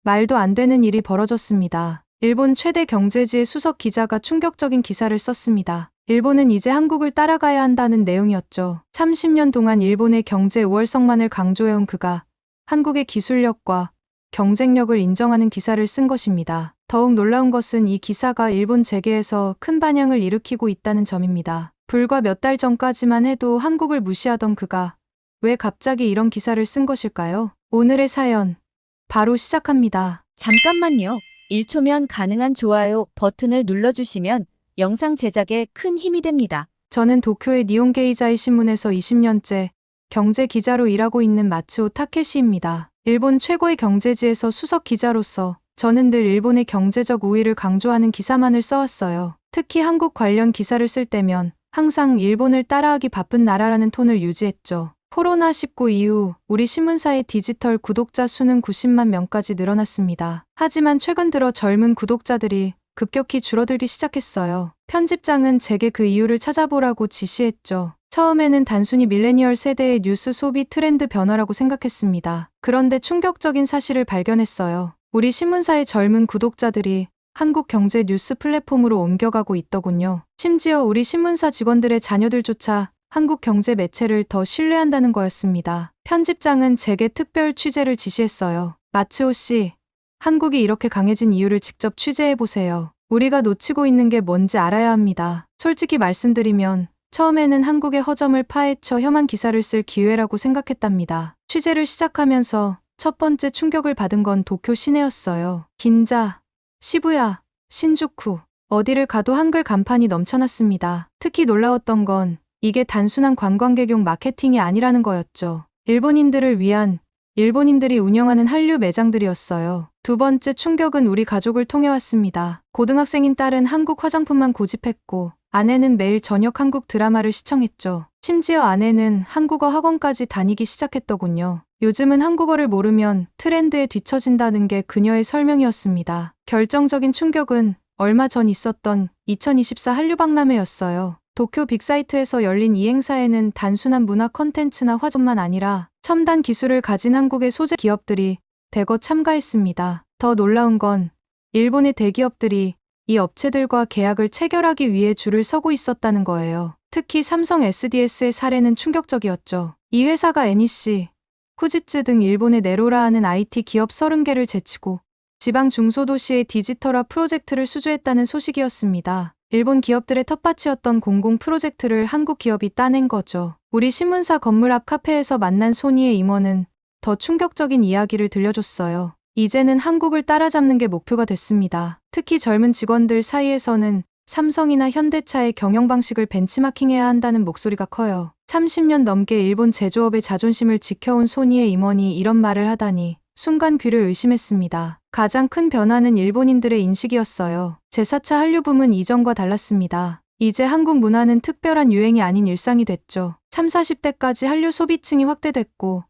말도 안 되는 일이 벌어졌습니다. 일본 최대 경제지의 수석 기자가 충격적인 기사를 썼습니다. 일본은 이제 한국을 따라가야 한다는 내용이었죠. 30년 동안 일본의 경제 우월성만을 강조해온 그가 한국의 기술력과 경쟁력을 인정하는 기사를 쓴 것입니다. 더욱 놀라운 것은 이 기사가 일본 재계에서 큰 반향을 일으키고 있다는 점입니다. 불과 몇 달 전까지만 해도 한국을 무시하던 그가 왜 갑자기 이런 기사를 쓴 것일까요? 오늘의 사연 바로 시작합니다. 잠깐만요. 1초면 가능한 좋아요 버튼을 눌러주시면 영상 제작에 큰 힘이 됩니다. 저는 도쿄의 니혼게이자이 신문에서 20년째 경제 기자로 일하고 있는 마츠오 타케시입니다. 일본 최고의 경제지에서 수석 기자로서 저는 늘 일본의 경제적 우위를 강조하는 기사만을 써왔어요. 특히 한국 관련 기사를 쓸 때면 항상 일본을 따라하기 바쁜 나라라는 톤을 유지했죠. 코로나19 이후 우리 신문사의 디지털 구독자 수는 90만 명까지 늘어났습니다. 하지만 최근 들어 젊은 구독자들이 급격히 줄어들기 시작했어요. 편집장은 제게 그 이유를 찾아보라고 지시했죠. 처음에는 단순히 밀레니얼 세대의 뉴스 소비 트렌드 변화라고 생각했습니다. 그런데 충격적인 사실을 발견했어요. 우리 신문사의 젊은 구독자들이 한국 경제 뉴스 플랫폼으로 옮겨가고 있더군요. 심지어 우리 신문사 직원들의 자녀들조차 한국 경제 매체를 더 신뢰한다는 거였습니다. 편집장은 제게 특별 취재를 지시했어요. 마츠오 씨, 한국이 이렇게 강해진 이유를 직접 취재해보세요. 우리가 놓치고 있는 게 뭔지 알아야 합니다. 솔직히 말씀드리면 처음에는 한국의 허점을 파헤쳐 혐한 기사를 쓸 기회라고 생각했답니다. 취재를 시작하면서 첫 번째 충격을 받은 건 도쿄 시내였어요. 긴자, 시부야, 신주쿠, 어디를 가도 한글 간판이 넘쳐났습니다. 특히 놀라웠던 건 이게 단순한 관광객용 마케팅이 아니라는 거였죠. 일본인들을 위한 일본인들이 운영하는 한류 매장들이었어요. 두 번째 충격은 우리 가족을 통해 왔습니다. 고등학생인 딸은 한국 화장품만 고집했고 아내는 매일 저녁 한국 드라마를 시청했죠. 심지어 아내는 한국어 학원까지 다니기 시작했더군요. 요즘은 한국어를 모르면 트렌드에 뒤처진다는 게 그녀의 설명이었습니다. 결정적인 충격은 얼마 전 있었던 2024 한류박람회였어요. 도쿄 빅사이트에서 열린 이 행사에는 단순한 문화 컨텐츠나 화전만 아니라 첨단 기술을 가진 한국의 소재 기업들이 대거 참가했습니다. 더 놀라운 건 일본의 대기업들이 이 업체들과 계약을 체결하기 위해 줄을 서고 있었다는 거예요. 특히 삼성 SDS의 사례는 충격적이었죠. 이 회사가 NEC, 후지츠 등 일본의 네로라하는 IT 기업 30개를 제치고 지방 중소도시의 디지털화 프로젝트를 수주했다는 소식이었습니다. 일본 기업들의 텃밭이었던 공공 프로젝트를 한국 기업이 따낸 거죠. 우리 신문사 건물 앞 카페에서 만난 소니의 임원은 더 충격적인 이야기를 들려줬어요. 이제는 한국을 따라잡는 게 목표가 됐습니다. 특히 젊은 직원들 사이에서는 삼성이나 현대차의 경영 방식을 벤치마킹해야 한다는 목소리가 커요. 30년 넘게 일본 제조업의 자존심을 지켜온 소니의 임원이 이런 말을 하다니 순간 귀를 의심했습니다. 가장 큰 변화는 일본인들의 인식이었어요. 제4차 한류붐은 이전과 달랐습니다. 이제 한국 문화는 특별한 유행이 아닌 일상이 됐죠. 30, 40대까지 한류 소비층이 확대됐고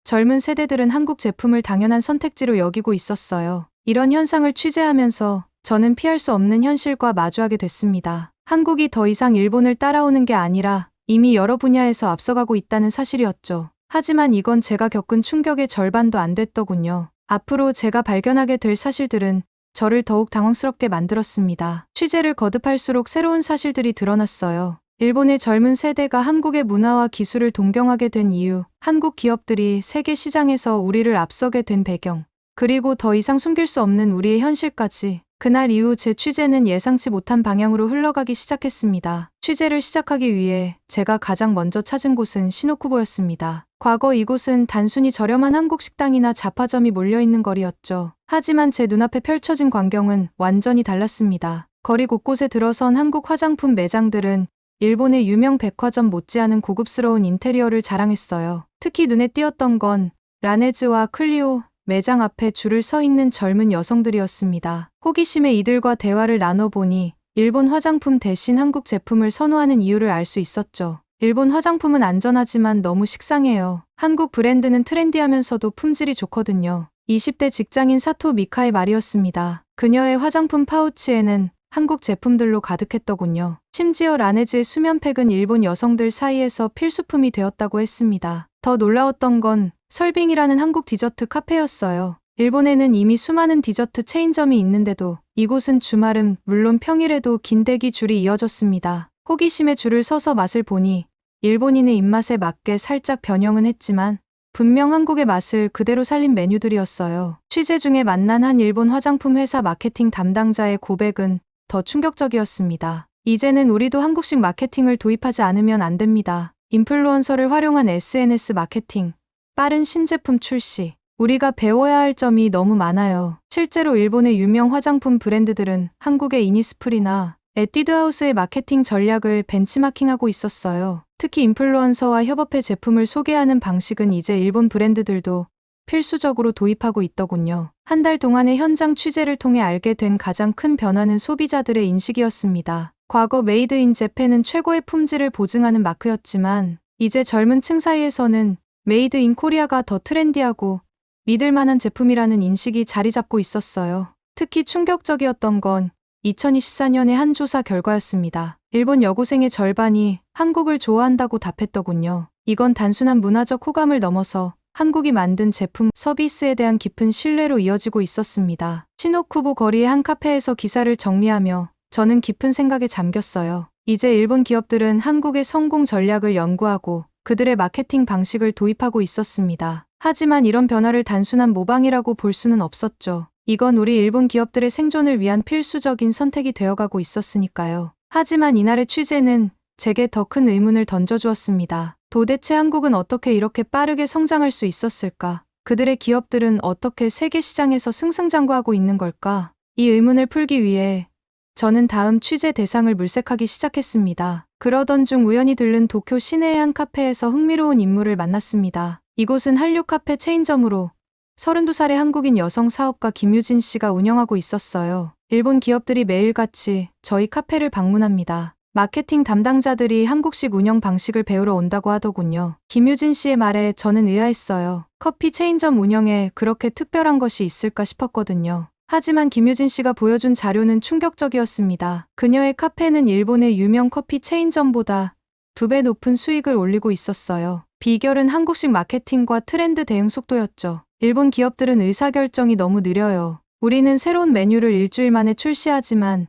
젊은 세대들은 한국 제품을 당연한 선택지로 여기고 있었어요. 이런 현상을 취재하면서 저는 피할 수 없는 현실과 마주하게 됐습니다. 한국이 더 이상 일본을 따라오는 게 아니라 이미 여러 분야에서 앞서가고 있다는 사실이었죠. 하지만 이건 제가 겪은 충격의 절반도 안 됐더군요. 앞으로 제가 발견하게 될 사실들은 저를 더욱 당황스럽게 만들었습니다. 취재를 거듭할수록 새로운 사실들이 드러났어요. 일본의 젊은 세대가 한국의 문화와 기술을 동경하게 된 이유, 한국 기업들이 세계 시장에서 우리를 앞서게 된 배경, 그리고 더 이상 숨길 수 없는 우리의 현실까지. 그날 이후 제 취재는 예상치 못한 방향으로 흘러가기 시작했습니다. 취재를 시작하기 위해 제가 가장 먼저 찾은 곳은 시노쿠보였습니다. 과거 이곳은 단순히 저렴한 한국 식당이나 잡화점이 몰려있는 거리였죠. 하지만 제 눈앞에 펼쳐진 광경은 완전히 달랐습니다. 거리 곳곳에 들어선 한국 화장품 매장들은 일본의 유명 백화점 못지않은 고급스러운 인테리어를 자랑했어요. 특히 눈에 띄었던 건 라네즈와 클리오 매장 앞에 줄을 서 있는 젊은 여성들이었습니다. 호기심에 이들과 대화를 나눠보니 일본 화장품 대신 한국 제품을 선호하는 이유를 알 수 있었죠. 일본 화장품은 안전하지만 너무 식상해요. 한국 브랜드는 트렌디하면서도 품질이 좋거든요. 20대 직장인 사토 미카의 말이었습니다. 그녀의 화장품 파우치에는 한국 제품들로 가득했더군요. 심지어 라네즈의 수면팩은 일본 여성들 사이에서 필수품이 되었다고 했습니다. 더 놀라웠던 건 설빙이라는 한국 디저트 카페였어요. 일본에는 이미 수많은 디저트 체인점이 있는데도 이곳은 주말은 물론 평일에도 긴 대기 줄이 이어졌습니다. 호기심에 줄을 서서 맛을 보니 일본인의 입맛에 맞게 살짝 변형은 했지만 분명 한국의 맛을 그대로 살린 메뉴들이었어요. 취재 중에 만난 한 일본 화장품 회사 마케팅 담당자의 고백은 더 충격적이었습니다. 이제는 우리도 한국식 마케팅을 도입하지 않으면 안 됩니다. 인플루언서를 활용한 SNS 마케팅, 빠른 신제품 출시. 우리가 배워야 할 점이 너무 많아요. 실제로 일본의 유명 화장품 브랜드들은 한국의 이니스프리나 에뛰드하우스의 마케팅 전략을 벤치마킹하고 있었어요. 특히 인플루언서와 협업해 제품을 소개하는 방식은 이제 일본 브랜드들도 필수적으로 도입하고 있더군요. 한 달 동안의 현장 취재를 통해 알게 된 가장 큰 변화는 소비자들의 인식이었습니다. 과거 메이드 인 재팬은 최고의 품질을 보증하는 마크였지만 이제 젊은 층 사이에서는 메이드 인 코리아가 더 트렌디하고 믿을 만한 제품이라는 인식이 자리 잡고 있었어요. 특히 충격적이었던 건 2024년의 한 조사 결과였습니다. 일본 여고생의 절반이 한국을 좋아한다고 답했더군요. 이건 단순한 문화적 호감을 넘어서 한국이 만든 제품, 서비스에 대한 깊은 신뢰로 이어지고 있었습니다. 시노쿠보 거리의 한 카페에서 기사를 정리하며 저는 깊은 생각에 잠겼어요. 이제 일본 기업들은 한국의 성공 전략을 연구하고 그들의 마케팅 방식을 도입하고 있었습니다. 하지만 이런 변화를 단순한 모방이라고 볼 수는 없었죠. 이건 우리 일본 기업들의 생존을 위한 필수적인 선택이 되어가고 있었으니까요. 하지만 이날의 취재는 제게 더 큰 의문을 던져주었습니다. 도대체 한국은 어떻게 이렇게 빠르게 성장할 수 있었을까? 그들의 기업들은 어떻게 세계 시장에서 승승장구하고 있는 걸까? 이 의문을 풀기 위해 저는 다음 취재 대상을 물색하기 시작했습니다. 그러던 중 우연히 들른 도쿄 시내의 한 카페에서 흥미로운 인물을 만났습니다. 이곳은 한류 카페 체인점으로 32살의 한국인 여성 사업가 김유진 씨가 운영하고 있었어요. 일본 기업들이 매일같이 저희 카페를 방문합니다. 마케팅 담당자들이 한국식 운영 방식을 배우러 온다고 하더군요. 김유진 씨의 말에 저는 의아했어요. 커피 체인점 운영에 그렇게 특별한 것이 있을까 싶었거든요. 하지만 김유진 씨가 보여준 자료는 충격적이었습니다. 그녀의 카페는 일본의 유명 커피 체인점보다 2배 높은 수익을 올리고 있었어요. 비결은 한국식 마케팅과 트렌드 대응 속도였죠. 일본 기업들은 의사결정이 너무 느려요. 우리는 새로운 메뉴를 일주일 만에 출시하지만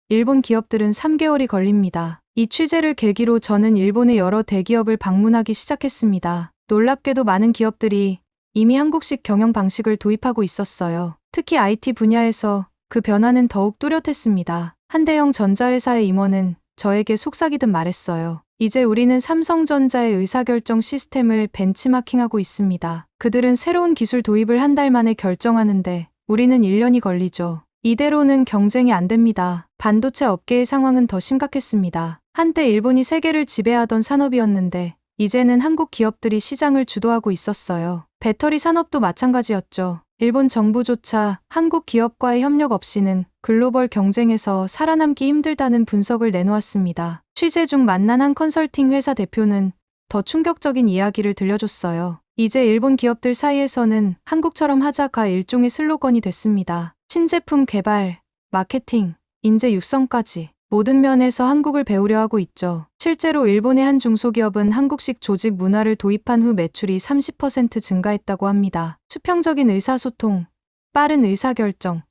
일본 기업들은 3개월이 걸립니다. 이 취재를 계기로 저는 일본의 여러 대기업을 방문하기 시작했습니다. 놀랍게도 많은 기업들이 이미 한국식 경영 방식을 도입하고 있었어요. 특히 IT 분야에서 그 변화는 더욱 뚜렷했습니다. 한 대형 전자회사의 임원은 저에게 속삭이듯 말했어요. 이제 우리는 삼성전자의 의사결정 시스템을 벤치마킹하고 있습니다. 그들은 새로운 기술 도입을 한 달 만에 결정하는데 우리는 1년이 걸리죠. 이대로는 경쟁이 안 됩니다. 반도체 업계의 상황은 더 심각했습니다. 한때 일본이 세계를 지배하던 산업이었는데 이제는 한국 기업들이 시장을 주도하고 있었어요. 배터리 산업도 마찬가지였죠. 일본 정부조차 한국 기업과의 협력 없이는 글로벌 경쟁에서 살아남기 힘들다는 분석을 내놓았습니다. 취재 중 만난 한 컨설팅 회사 대표는 더 충격적인 이야기를 들려줬어요. 이제 일본 기업들 사이에서는 한국처럼 하자가 일종의 슬로건이 됐습니다. 신제품 개발, 마케팅, 인재 육성까지 모든 면에서 한국을 배우려 하고 있죠. 실제로 일본의 한 중소기업은 한국식 조직 문화를 도입한 후 매출이 30% 증가했다고 합니다. 수평적인 의사소통, 빠른 의사결정,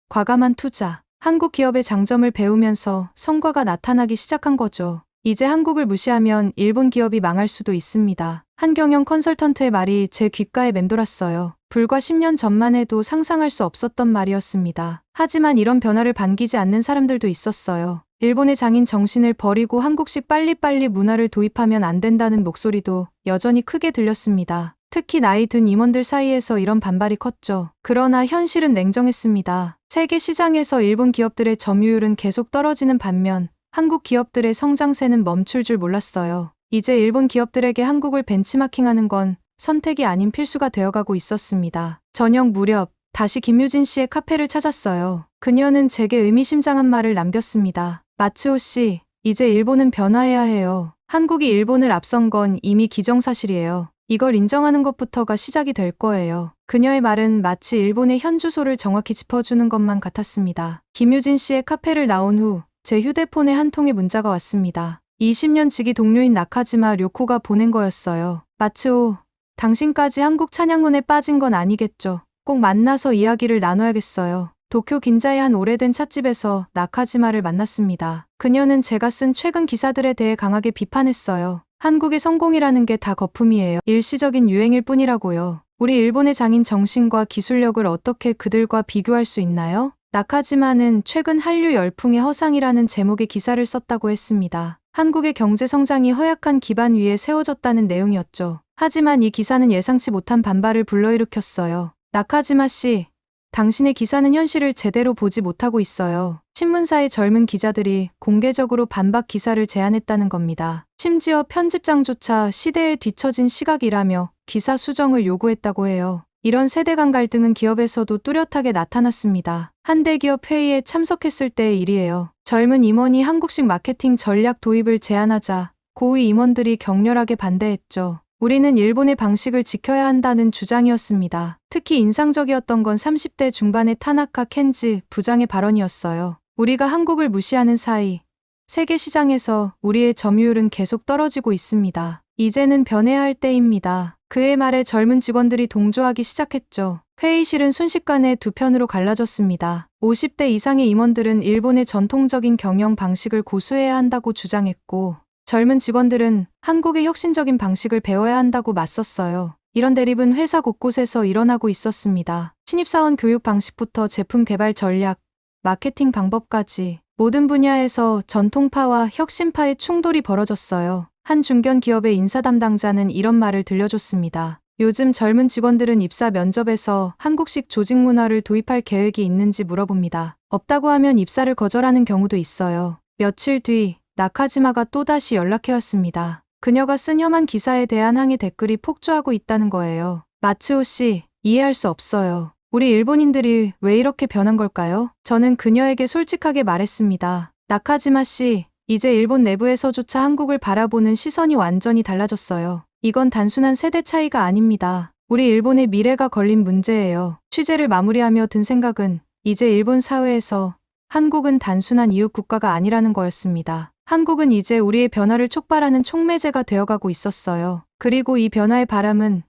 과감한 투자, 한국 기업의 장점을 배우면서 성과가 나타나기 시작한 거죠. 이제 한국을 무시하면 일본 기업이 망할 수도 있습니다. 한 경영 컨설턴트의 말이 제 귓가에 맴돌았어요. 불과 10년 전만 해도 상상할 수 없었던 말이었습니다. 하지만 이런 변화를 반기지 않는 사람들도 있었어요. 일본의 장인 정신을 버리고 한국식 빨리빨리 문화를 도입하면 안 된다는 목소리도 여전히 크게 들렸습니다. 특히 나이 든 임원들 사이에서 이런 반발이 컸죠. 그러나 현실은 냉정했습니다. 세계 시장에서 일본 기업들의 점유율은 계속 떨어지는 반면 한국 기업들의 성장세는 멈출 줄 몰랐어요. 이제 일본 기업들에게 한국을 벤치마킹하는 건 선택이 아닌 필수가 되어가고 있었습니다. 저녁 무렵 다시 김유진 씨의 카페를 찾았어요. 그녀는 제게 의미심장한 말을 남겼습니다. 마츠오 씨, 이제 일본은 변화해야 해요. 한국이 일본을 앞선 건 이미 기정사실이에요. 이걸 인정하는 것부터가 시작이 될 거예요. 그녀의 말은 마치 일본의 현 주소를 정확히 짚어주는 것만 같았습니다. 김유진 씨의 카페를 나온 후 제 휴대폰에 한 통의 문자가 왔습니다. 20년 지기 동료인 나카지마 료코가 보낸 거였어요. 마츠오, 당신까지 한국 찬양문에 빠진 건 아니겠죠? 꼭 만나서 이야기를 나눠야겠어요. 도쿄 긴자의 한 오래된 찻집에서 나카지마를 만났습니다. 그녀는 제가 쓴 최근 기사들에 대해 강하게 비판했어요. 한국의 성공이라는 게 다 거품이에요. 일시적인 유행일 뿐이라고요. 우리 일본의 장인 정신과 기술력을 어떻게 그들과 비교할 수 있나요? 나카지마는 최근 한류 열풍의 허상이라는 제목의 기사를 썼다고 했습니다. 한국의 경제 성장이 허약한 기반 위에 세워졌다는 내용이었죠. 하지만 이 기사는 예상치 못한 반발을 불러일으켰어요. 나카지마 씨, 당신의 기사는 현실을 제대로 보지 못하고 있어요. 신문사의 젊은 기자들이 공개적으로 반박 기사를 제안했다는 겁니다. 심지어 편집장조차 시대에 뒤처진 시각이라며 기사 수정을 요구했다고 해요. 이런 세대 간 갈등은 기업에서도 뚜렷하게 나타났습니다. 한 대기업 회의에 참석했을 때의 일이에요. 젊은 임원이 한국식 마케팅 전략 도입을 제안하자 고위 임원들이 격렬하게 반대했죠. 우리는 일본의 방식을 지켜야 한다는 주장이었습니다. 특히 인상적이었던 건 30대 중반의 타나카 켄지 부장의 발언이었어요. 우리가 한국을 무시하는 사이 세계 시장에서 우리의 점유율은 계속 떨어지고 있습니다. 이제는 변해야 할 때입니다. 그의 말에 젊은 직원들이 동조하기 시작했죠. 회의실은 순식간에 두 편으로 갈라졌습니다. 50대 이상의 임원들은 일본의 전통적인 경영 방식을 고수해야 한다고 주장했고, 젊은 직원들은 한국의 혁신적인 방식을 배워야 한다고 맞섰어요. 이런 대립은 회사 곳곳에서 일어나고 있었습니다. 신입사원 교육 방식부터 제품 개발 전략, 마케팅 방법까지 모든 분야에서 전통파와 혁신파의 충돌이 벌어졌어요. 한 중견 기업의 인사 담당자는 이런 말을 들려줬습니다. 요즘 젊은 직원들은 입사 면접에서 한국식 조직 문화를 도입할 계획이 있는지 물어봅니다. 없다고 하면 입사를 거절하는 경우도 있어요. 며칠 뒤 나카지마가 또다시 연락해왔습니다. 그녀가 쓴 혐한 기사에 대한 항의 댓글이 폭주하고 있다는 거예요. 마츠오 씨, 이해할 수 없어요. 우리 일본인들이 왜 이렇게 변한 걸까요? 저는 그녀에게 솔직하게 말했습니다. 나카지마 씨, 이제 일본 내부에서조차 한국을 바라보는 시선이 완전히 달라졌어요. 이건 단순한 세대 차이가 아닙니다. 우리 일본의 미래가 걸린 문제예요. 취재를 마무리하며 든 생각은 이제 일본 사회에서 한국은 단순한 이웃 국가가 아니라는 거였습니다. 한국은 이제 우리의 변화를 촉발하는 촉매제가 되어가고 있었어요. 그리고 이 변화의 바람은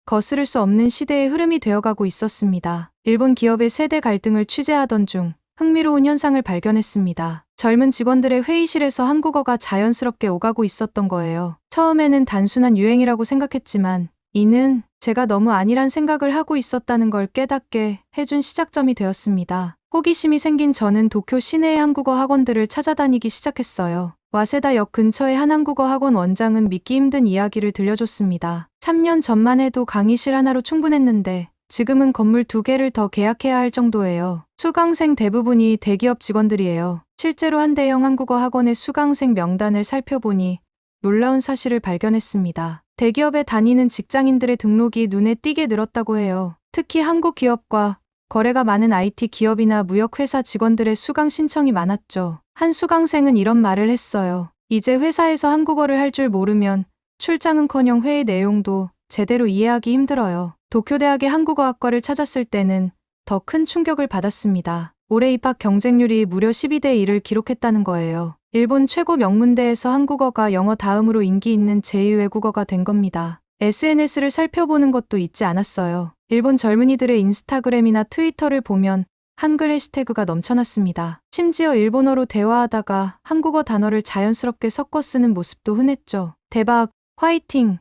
거스를 수 없는 시대의 흐름이 되어가고 있었습니다. 일본 기업의 세대 갈등을 취재하던 중 흥미로운 현상을 발견했습니다. 젊은 직원들의 회의실에서 한국어가 자연스럽게 오가고 있었던 거예요. 처음에는 단순한 유행이라고 생각했지만 이는 제가 너무 안일한 생각을 하고 있었다는 걸 깨닫게 해준 시작점이 되었습니다. 호기심이 생긴 저는 도쿄 시내의 한국어 학원들을 찾아다니기 시작했어요. 와세다역 근처의 한 한국어 학원 원장은 믿기 힘든 이야기를 들려줬습니다. 3년 전만 해도 강의실 하나로 충분했는데 지금은 건물 2개를 더 계약해야 할 정도예요. 수강생 대부분이 대기업 직원들이에요. 실제로 한 대형 한국어 학원의 수강생 명단을 살펴보니 놀라운 사실을 발견했습니다. 대기업에 다니는 직장인들의 등록이 눈에 띄게 늘었다고 해요. 특히 한국 기업과 거래가 많은 IT 기업이나 무역회사 직원들의 수강 신청이 많았죠. 한 수강생은 이런 말을 했어요. 이제 회사에서 한국어를 할 줄 모르면 출장은커녕 회의 내용도 제대로 이해하기 힘들어요. 도쿄대학의 한국어학과를 찾았을 때는 더 큰 충격을 받았습니다. 올해 입학 경쟁률이 무려 12대 1을 기록했다는 거예요. 일본 최고 명문대에서 한국어가 영어 다음으로 인기 있는 제2외국어가 된 겁니다. SNS를 살펴보는 것도 잊지 않았어요. 일본 젊은이들의 인스타그램이나 트위터를 보면 한글 해시태그가 넘쳐났습니다. 심지어 일본어로 대화하다가 한국어 단어를 자연스럽게 섞어 쓰는 모습도 흔했죠. 대박, 화이팅,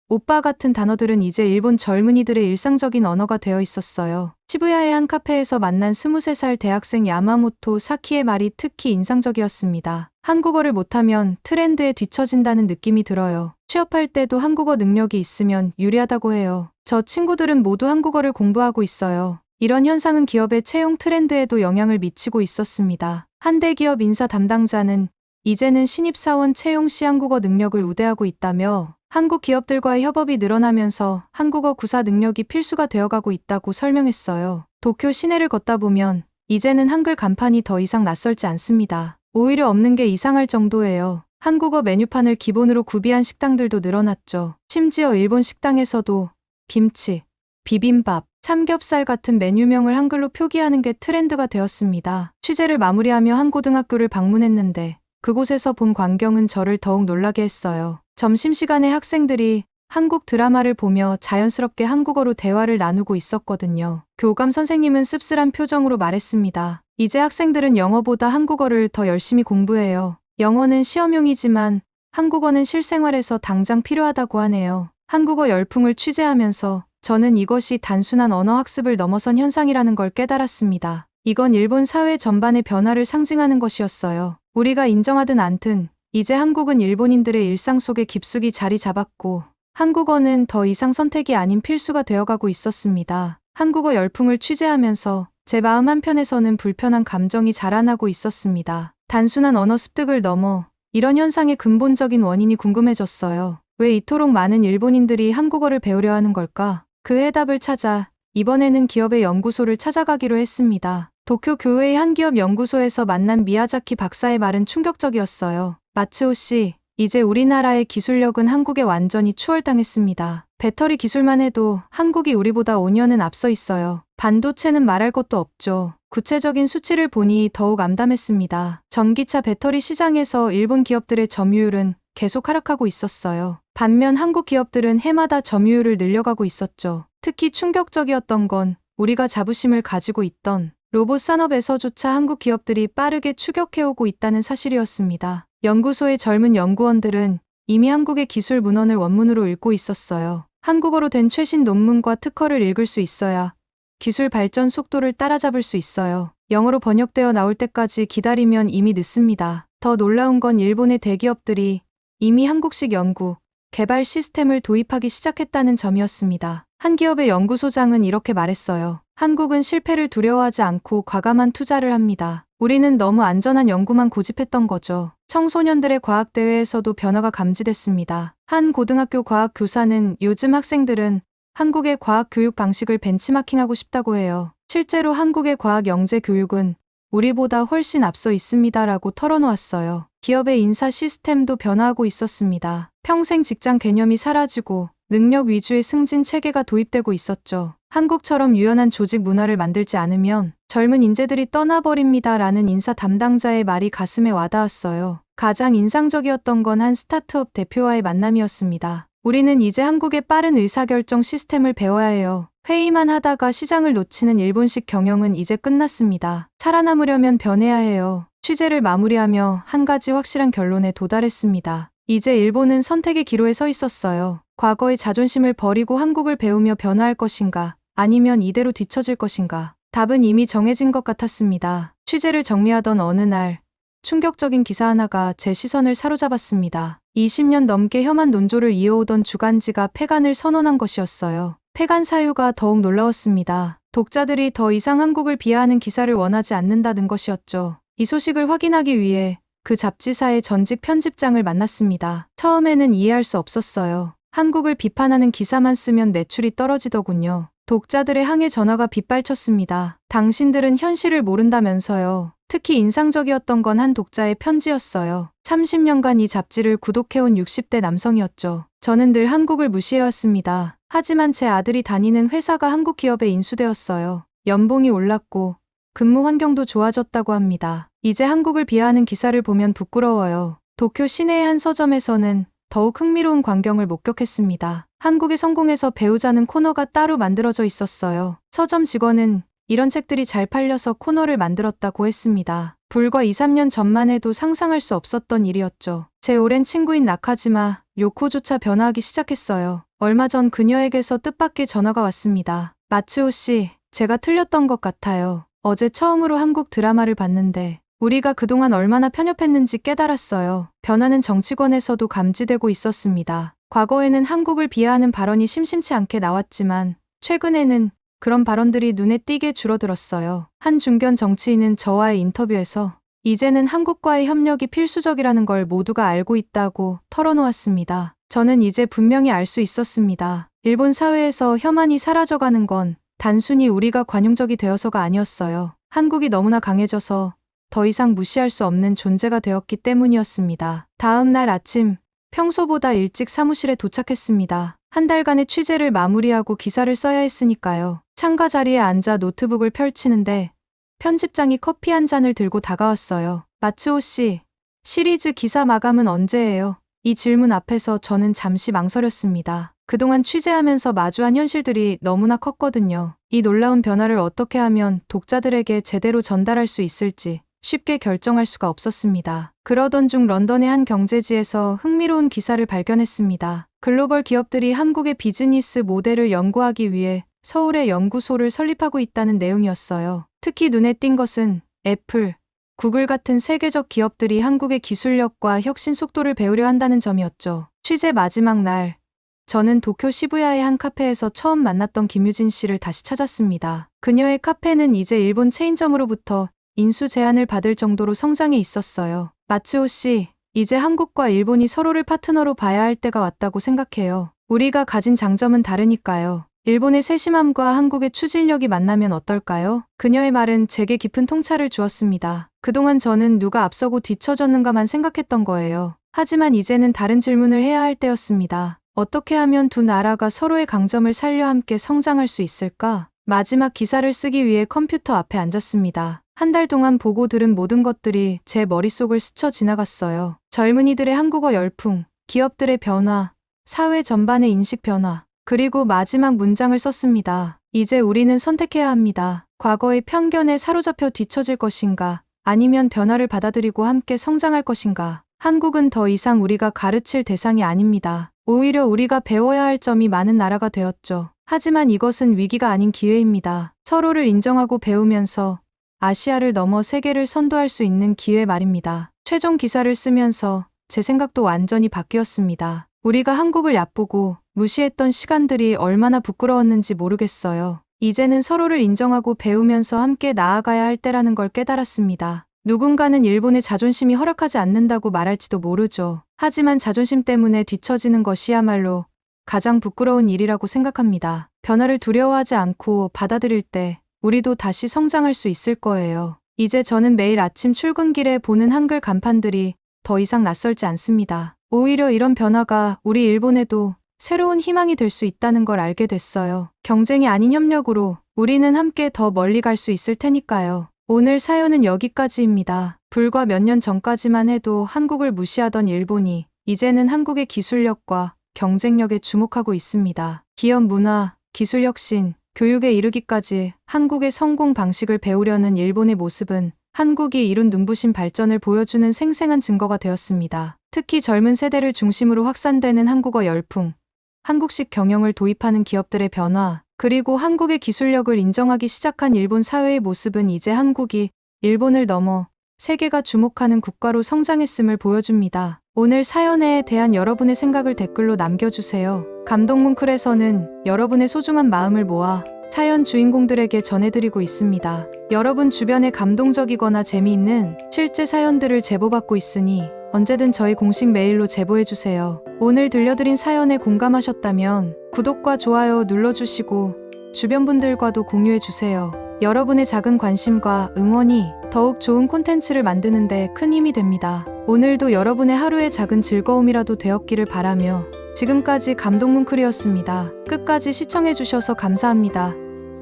오빠 같은 단어들은 이제 일본 젊은이들의 일상적인 언어가 되어 있었어요. 시부야의 한 카페에서 만난 23살 대학생 야마모토 사키의 말이 특히 인상적이었습니다. 한국어를 못하면 트렌드에 뒤처진다는 느낌이 들어요. 취업할 때도 한국어 능력이 있으면 유리하다고 해요. 저 친구들은 모두 한국어를 공부하고 있어요. 이런 현상은 기업의 채용 트렌드에도 영향을 미치고 있었습니다. 한 대기업 인사 담당자는 이제는 신입사원 채용 시 한국어 능력을 우대하고 있다며 한국 기업들과의 협업이 늘어나면서 한국어 구사 능력이 필수가 되어가고 있다고 설명했어요. 도쿄 시내를 걷다 보면 이제는 한글 간판이 더 이상 낯설지 않습니다. 오히려 없는 게 이상할 정도예요. 한국어 메뉴판을 기본으로 구비한 식당들도 늘어났죠. 심지어 일본 식당에서도 김치, 비빔밥, 삼겹살 같은 메뉴명을 한글로 표기하는 게 트렌드가 되었습니다. 취재를 마무리하며 한 고등학교를 방문했는데 그곳에서 본 광경은 저를 더욱 놀라게 했어요. 점심시간에 학생들이 한국 드라마를 보며 자연스럽게 한국어로 대화를 나누고 있었거든요. 교감 선생님은 씁쓸한 표정으로 말했습니다. 이제 학생들은 영어보다 한국어를 더 열심히 공부해요. 영어는 시험용이지만 한국어는 실생활에서 당장 필요하다고 하네요. 한국어 열풍을 취재하면서 저는 이것이 단순한 언어 학습을 넘어선 현상이라는 걸 깨달았습니다. 이건 일본 사회 전반의 변화를 상징하는 것이었어요. 우리가 인정하든 않든 이제 한국은 일본인들의 일상 속에 깊숙이 자리 잡았고 한국어는 더 이상 선택이 아닌 필수가 되어가고 있었습니다. 한국어 열풍을 취재하면서 제 마음 한편에서는 불편한 감정이 자라나고 있었습니다. 단순한 언어 습득을 넘어 이런 현상의 근본적인 원인이 궁금해졌어요. 왜 이토록 많은 일본인들이 한국어를 배우려 하는 걸까? 그 해답을 찾아 이번에는 기업의 연구소를 찾아가기로 했습니다. 도쿄 교외의 한 기업 연구소에서 만난 미야자키 박사의 말은 충격적이었어요. 마츠오 씨, 이제 우리나라의 기술력은 한국에 완전히 추월당했습니다. 배터리 기술만 해도 한국이 우리보다 5년은 앞서 있어요. 반도체는 말할 것도 없죠. 구체적인 수치를 보니 더욱 암담했습니다. 전기차 배터리 시장에서 일본 기업들의 점유율은 계속 하락하고 있었어요. 반면 한국 기업들은 해마다 점유율을 늘려가고 있었죠. 특히 충격적이었던 건 우리가 자부심을 가지고 있던 로봇 산업에서조차 한국 기업들이 빠르게 추격해오고 있다는 사실이었습니다. 연구소의 젊은 연구원들은 이미 한국의 기술 문헌을 원문으로 읽고 있었어요. 한국어로 된 최신 논문과 특허를 읽을 수 있어야 기술 발전 속도를 따라잡을 수 있어요. 영어로 번역되어 나올 때까지 기다리면 이미 늦습니다. 더 놀라운 건 일본의 대기업들이 이미 한국식 연구, 개발 시스템을 도입하기 시작했다는 점이었습니다. 한 기업의 연구소장은 이렇게 말했어요. 한국은 실패를 두려워하지 않고 과감한 투자를 합니다. 우리는 너무 안전한 연구만 고집했던 거죠. 청소년들의 과학대회에서도 변화가 감지됐습니다. 한 고등학교 과학 교사는 요즘 학생들은 한국의 과학 교육 방식을 벤치마킹하고 싶다고 해요. 실제로 한국의 과학 영재 교육은 우리보다 훨씬 앞서 있습니다라고 털어놓았어요. 기업의 인사 시스템도 변화하고 있었습니다. 평생 직장 개념이 사라지고 능력 위주의 승진 체계가 도입되고 있었죠. 한국처럼 유연한 조직 문화를 만들지 않으면 젊은 인재들이 떠나버립니다라는 인사 담당자의 말이 가슴에 와닿았어요. 가장 인상적이었던 건 한 스타트업 대표와의 만남이었습니다. 우리는 이제 한국의 빠른 의사결정 시스템을 배워야 해요. 회의만 하다가 시장을 놓치는 일본식 경영은 이제 끝났습니다. 살아남으려면 변해야 해요. 취재를 마무리하며 한 가지 확실한 결론에 도달했습니다. 이제 일본은 선택의 기로에 서 있었어요. 과거의 자존심을 버리고 한국을 배우며 변화할 것인가, 아니면 이대로 뒤처질 것인가. 답은 이미 정해진 것 같았습니다. 취재를 정리하던 어느 날, 충격적인 기사 하나가 제 시선을 사로잡았습니다. 20년 넘게 혐한 논조를 이어오던 주간지가 폐간을 선언한 것이었어요. 폐간 사유가 더욱 놀라웠습니다. 독자들이 더 이상 한국을 비하하는 기사를 원하지 않는다는 것이었죠. 이 소식을 확인하기 위해 그 잡지사의 전직 편집장을 만났습니다. 처음에는 이해할 수 없었어요. 한국을 비판하는 기사만 쓰면 매출이 떨어지더군요. 독자들의 항해 전화가 빗발쳤습니다. 당신들은 현실을 모른다면서요. 특히 인상적이었던 건 한 독자의 편지였어요. 30년간 이 잡지를 구독해온 60대 남성이었죠. 저는 늘 한국을 무시해왔습니다. 하지만 제 아들이 다니는 회사가 한국 기업에 인수되었어요. 연봉이 올랐고 근무 환경도 좋아졌다고 합니다. 이제 한국을 비하하는 기사를 보면 부끄러워요. 도쿄 시내의 한 서점에서는 더욱 흥미로운 광경을 목격했습니다. 한국의 성공에서 배우자는 코너가 따로 만들어져 있었어요. 서점 직원은 이런 책들이 잘 팔려서 코너를 만들었다고 했습니다. 불과 2, 3년 전만 해도 상상할 수 없었던 일이었죠. 제 오랜 친구인 나카지마 요코조차 변화하기 시작했어요. 얼마 전 그녀에게서 뜻밖의 전화가 왔습니다. 마츠오 씨, 제가 틀렸던 것 같아요. 어제 처음으로 한국 드라마를 봤는데 우리가 그동안 얼마나 편협했는지 깨달았어요. 변화는 정치권에서도 감지되고 있었습니다. 과거에는 한국을 비하하는 발언이 심심치 않게 나왔지만 최근에는 그런 발언들이 눈에 띄게 줄어들었어요. 한 중견 정치인은 저와의 인터뷰에서 이제는 한국과의 협력이 필수적이라는 걸 모두가 알고 있다고 털어놓았습니다. 저는 이제 분명히 알 수 있었습니다. 일본 사회에서 혐한이 사라져가는 건 단순히 우리가 관용적이 되어서가 아니었어요. 한국이 너무나 강해져서 더 이상 무시할 수 없는 존재가 되었기 때문이었습니다. 다음 날 아침, 평소보다 일찍 사무실에 도착했습니다. 한 달간의 취재를 마무리하고 기사를 써야 했으니까요. 창가 자리에 앉아 노트북을 펼치는데 편집장이 커피 한 잔을 들고 다가왔어요. 마츠오 씨, 시리즈 기사 마감은 언제예요? 이 질문 앞에서 저는 잠시 망설였습니다. 그동안 취재하면서 마주한 현실들이 너무나 컸거든요. 이 놀라운 변화를 어떻게 하면 독자들에게 제대로 전달할 수 있을지 쉽게 결정할 수가 없었습니다. 그러던 중 런던의 한 경제지에서 흥미로운 기사를 발견했습니다. 글로벌 기업들이 한국의 비즈니스 모델을 연구하기 위해 서울에 연구소를 설립하고 있다는 내용이었어요. 특히 눈에 띈 것은 애플, 구글 같은 세계적 기업들이 한국의 기술력과 혁신 속도를 배우려 한다는 점이었죠. 취재 마지막 날, 저는 도쿄 시부야의 한 카페에서 처음 만났던 김유진 씨를 다시 찾았습니다. 그녀의 카페는 이제 일본 체인점으로부터 인수 제안을 받을 정도로 성장해 있었어요. 마츠오 씨, 이제 한국과 일본이 서로를 파트너로 봐야 할 때가 왔다고 생각해요. 우리가 가진 장점은 다르니까요. 일본의 세심함과 한국의 추진력이 만나면 어떨까요? 그녀의 말은 제게 깊은 통찰을 주었습니다. 그동안 저는 누가 앞서고 뒤처졌는가만 생각했던 거예요. 하지만 이제는 다른 질문을 해야 할 때였습니다. 어떻게 하면 두 나라가 서로의 강점을 살려 함께 성장할 수 있을까? 마지막 기사를 쓰기 위해 컴퓨터 앞에 앉았습니다. 한 달 동안 보고 들은 모든 것들이 제 머릿속을 스쳐 지나갔어요. 젊은이들의 한국어 열풍, 기업들의 변화, 사회 전반의 인식 변화, 그리고 마지막 문장을 썼습니다. 이제 우리는 선택해야 합니다. 과거의 편견에 사로잡혀 뒤처질 것인가, 아니면 변화를 받아들이고 함께 성장할 것인가. 한국은 더 이상 우리가 가르칠 대상이 아닙니다. 오히려 우리가 배워야 할 점이 많은 나라가 되었죠. 하지만 이것은 위기가 아닌 기회입니다. 서로를 인정하고 배우면서 아시아를 넘어 세계를 선도할 수 있는 기회 말입니다. 최종 기사를 쓰면서 제 생각도 완전히 바뀌었습니다. 우리가 한국을 얕보고 무시했던 시간들이 얼마나 부끄러웠는지 모르겠어요. 이제는 서로를 인정하고 배우면서 함께 나아가야 할 때라는 걸 깨달았습니다. 누군가는 일본의 자존심이 허락하지 않는다고 말할지도 모르죠. 하지만 자존심 때문에 뒤처지는 것이야말로 가장 부끄러운 일이라고 생각합니다. 변화를 두려워하지 않고 받아들일 때 우리도 다시 성장할 수 있을 거예요. 이제 저는 매일 아침 출근길에 보는 한글 간판들이 더 이상 낯설지 않습니다. 오히려 이런 변화가 우리 일본에도 새로운 희망이 될 수 있다는 걸 알게 됐어요. 경쟁이 아닌 협력으로 우리는 함께 더 멀리 갈 수 있을 테니까요. 오늘 사연은 여기까지입니다. 불과 몇 년 전까지만 해도 한국을 무시하던 일본이 이제는 한국의 기술력과 경쟁력에 주목하고 있습니다. 기업 문화, 기술 혁신, 교육에 이르기까지 한국의 성공 방식을 배우려는 일본의 모습은 한국이 이룬 눈부신 발전을 보여주는 생생한 증거가 되었습니다. 특히 젊은 세대를 중심으로 확산되는 한국어 열풍, 한국식 경영을 도입하는 기업들의 변화, 그리고 한국의 기술력을 인정하기 시작한 일본 사회의 모습은 이제 한국이 일본을 넘어 세계가 주목하는 국가로 성장했음을 보여줍니다. 오늘 사연에 대한 여러분의 생각을 댓글로 남겨주세요. 감동문클에서는 여러분의 소중한 마음을 모아 사연 주인공들에게 전해드리고 있습니다. 여러분 주변에 감동적이거나 재미있는 실제 사연들을 제보받고 있으니 언제든 저희 공식 메일로 제보해주세요. 오늘 들려드린 사연에 공감하셨다면 구독과 좋아요 눌러주시고 주변 분들과도 공유해주세요. 여러분의 작은 관심과 응원이 더욱 좋은 콘텐츠를 만드는 데 큰 힘이 됩니다. 오늘도 여러분의 하루의 작은 즐거움이라도 되었기를 바라며 지금까지 감동문클이었습니다. 끝까지 시청해주셔서 감사합니다.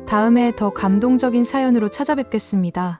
다음에 더 감동적인 사연으로 찾아뵙겠습니다.